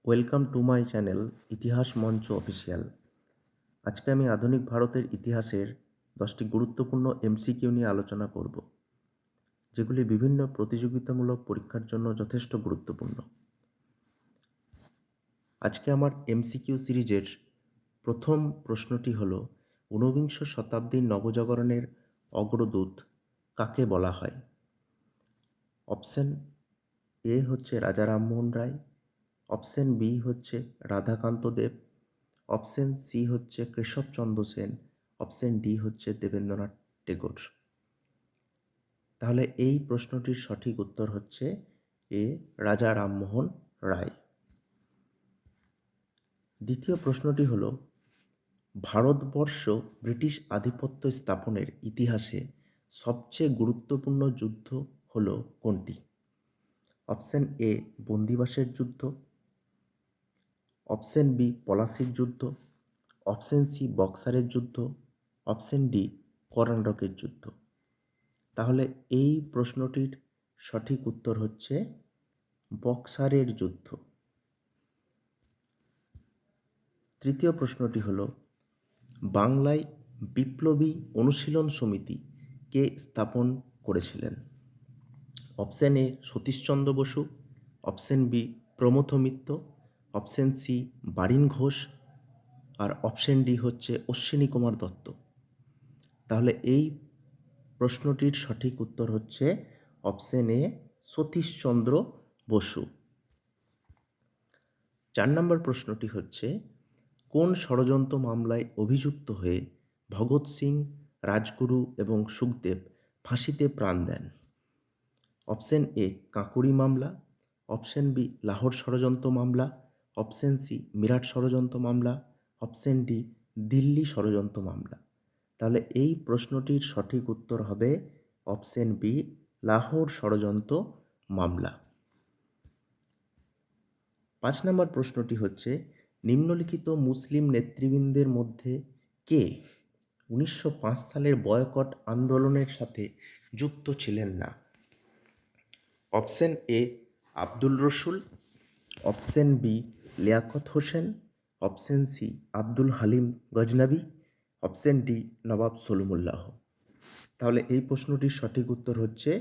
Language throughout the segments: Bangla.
ওয়েলকাম টু মাই চ্যানেল ইতিহাস মঞ্চ অফিসিয়াল। আজকে আমি আধুনিক ভারতের ইতিহাসের 10টি গুরুত্বপূর্ণ এমসিকিউ নিয়ে আলোচনা করব, যেগুলি বিভিন্ন প্রতিযোগিতামূলক পরীক্ষার জন্য যথেষ্ট গুরুত্বপূর্ণ। আজকে আমার এমসিকিউ সিরিজের প্রথম প্রশ্নটি হল, ঊনবিংশ শতাব্দীর নবজাগরণের অগ্রদূত কাকে বলা হয়? অপশন এ হচ্ছে রাজা রামমোহন রায়, অপশন বি হচ্ছে রাধাকান্ত দেব, অপশন সি হচ্ছে কেশবচন্দ্র সেন, অপশন ডি হচ্ছে দেবেন্দ্রনাথ টেগোর। তাহলে এই প্রশ্নটির সঠিক উত্তর হচ্ছে এ, রাজা রামমোহন রায়। দ্বিতীয় প্রশ্নটি হল, ভারতবর্ষ ব্রিটিশ আধিপত্য স্থাপনের ইতিহাসে সবচেয়ে গুরুত্বপূর্ণ যুদ্ধ হল কোনটি? অপশন এ বন্দিবাসের যুদ্ধ, অপশন বি পলাশির যুদ্ধ, অপশন সি বক্সারের যুদ্ধ, অপশন ডি কর্ণাটকের যুদ্ধ। তাহলে এই প্রশ্নটির সঠিক উত্তর হচ্ছে বক্সারের যুদ্ধ। তৃতীয় প্রশ্নটি হল, বাংলায় বিপ্লবী অনুশীলন সমিতি কে স্থাপন করেছিলেন? Option A Satishchandra Basu, option B Pramatha Mitra, option C Barin Ghosh, আর অপশন ডি হচ্ছে অশ্বিনী কুমার দত্ত। তাহলে এই প্রশ্নটির সঠিক উত্তর হচ্ছে অপশন এ সতীশচন্দ্র বসু। 4 নম্বর প্রশ্নটি হচ্ছে, কোন ষড়যন্ত্র মামলায় অভিযুক্ত হয়ে ভগৎ সিং, রাজগুরু এবং সুখদেব ফাঁসিতে প্রাণ দেন? অপশন এ কাঁকুড়ি মামলা, অপশন বি লাহোর ষড়যন্ত্র মামলা, অপশন সি মিরাট ষড়যন্ত্র মামলা, অপশন ডি দিল্লি ষড়যন্ত্র মামলা। তাহলে এই প্রশ্নটির সঠিক উত্তর হবে অপশন বি লাহোর ষড়যন্ত্র মামলা। 5 নম্বর প্রশ্নটি হচ্ছে, নিম্নলিখিত মুসলিম নেতৃবৃন্দের মধ্যে কে 1905 সালের বয়কট আন্দোলনের সাথে যুক্ত ছিলেন না? Option A Abdul Rasul, option B Liaquat Hossain, option C Abdul Halim Ghaznavi, option D Nawab Salimullah. তাহলে এই প্রশ্নটির সঠিক উত্তর হচ্ছে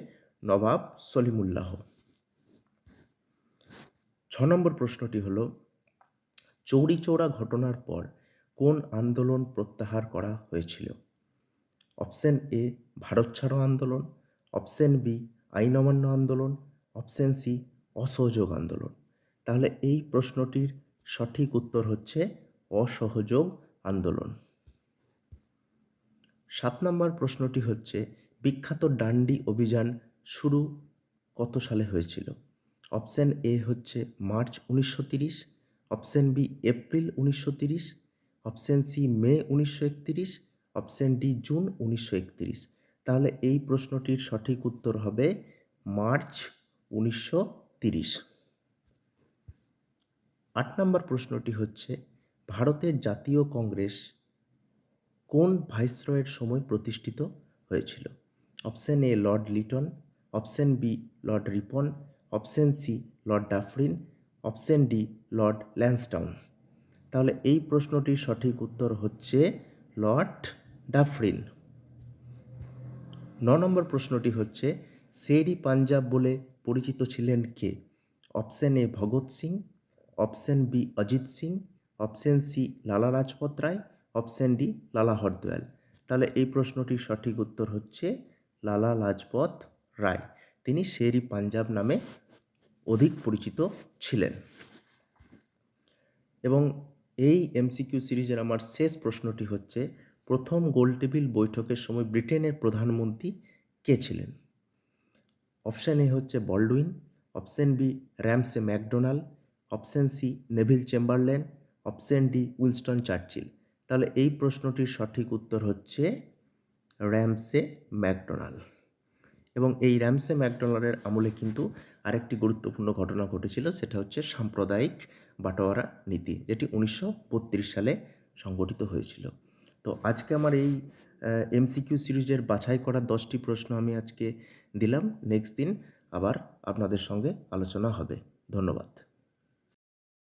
নবাব সলিমুল্লাহ। 6 নম্বর প্রশ্নটি হল, চৌরি চৌরা ঘটনার পর কোন আন্দোলন প্রত্যাহার করা হয়েছিল? অপশন এ ভারত ছাড়ো আন্দোলন, অপশন বি আইন অমান্য আন্দোলন, অপশন সি অসহযোগ আন্দোলন। তাহলে এই প্রশ্নটির সঠিক উত্তর হচ্ছে অসহযোগ আন্দোলন। 7 নম্বর প্রশ্নটি হচ্ছে, বিখ্যাত ডান্ডি অভিযান শুরু কত সালে হয়েছিল? অপশন এ হচ্ছে March 1930, option B April 1930, option C May 1931, option D June 1931। তাহলে এই প্রশ্নটির সঠিক উত্তর হবে মার্চ 1930। 8 নম্বর প্রশ্নটি হচ্ছে, ভারতের জাতীয় কংগ্রেস কোন ভাইসরয়ের সময় প্রতিষ্ঠিত হয়েছিল? Option A Lord Lytton, option B Lord Ripon, option C Lord Dufferin, option D Lord Lansdowne. তাহলে এই প্রশ্নটির সঠিক উত্তর হচ্ছে লর্ড ডাফরিন। 9 নম্বর প্রশ্নটি হচ্ছে, শের-ই পাঞ্জাব বলে পরিচিত ছিলেন কে? Option A Bhagat Singh, option B Ajit Singh, option C Lala Lajpat Roy, option D লালা হরদয়াল। তাহলে এই প্রশ্নটির সঠিক উত্তর হচ্ছে লালা লাজপত রায়। তিনি শের-ই পাঞ্জাব নামে অধিক পরিচিত ছিলেন। এবং এই এমসিকিউ সিরিজের আমার শেষ প্রশ্নটি হচ্ছে, প্রথম গোলটেবিল বৈঠকের সময় ব্রিটেনের প্রধানমন্ত্রী কে ছিলেন? অপশান এ হচ্ছে Baldwin, option B Ramsay MacDonald, option C Neville Chamberlain, option D Winston Churchill. তাহলে এই প্রশ্নটির সঠিক উত্তর হচ্ছে র্যামসে ম্যাকডোনাল্ড। এবং এই র্যামসে ম্যাকডোনাল্ডের আমলে কিন্তু আরেকটি গুরুত্বপূর্ণ ঘটনা ঘটেছিল, সেটা হচ্ছে সাম্প্রদায়িক বাটোয়ারা নীতি, যেটি 1932 সালে সংগঠিত হয়েছিল। তো আজকে আমার এই এমসিকিউ সিরিজের বাছাই করা 10টি প্রশ্ন আমি আজকে দিলাম। নেক্সট দিন আবার আপনাদের সঙ্গে আলোচনা হবে। ধন্যবাদ।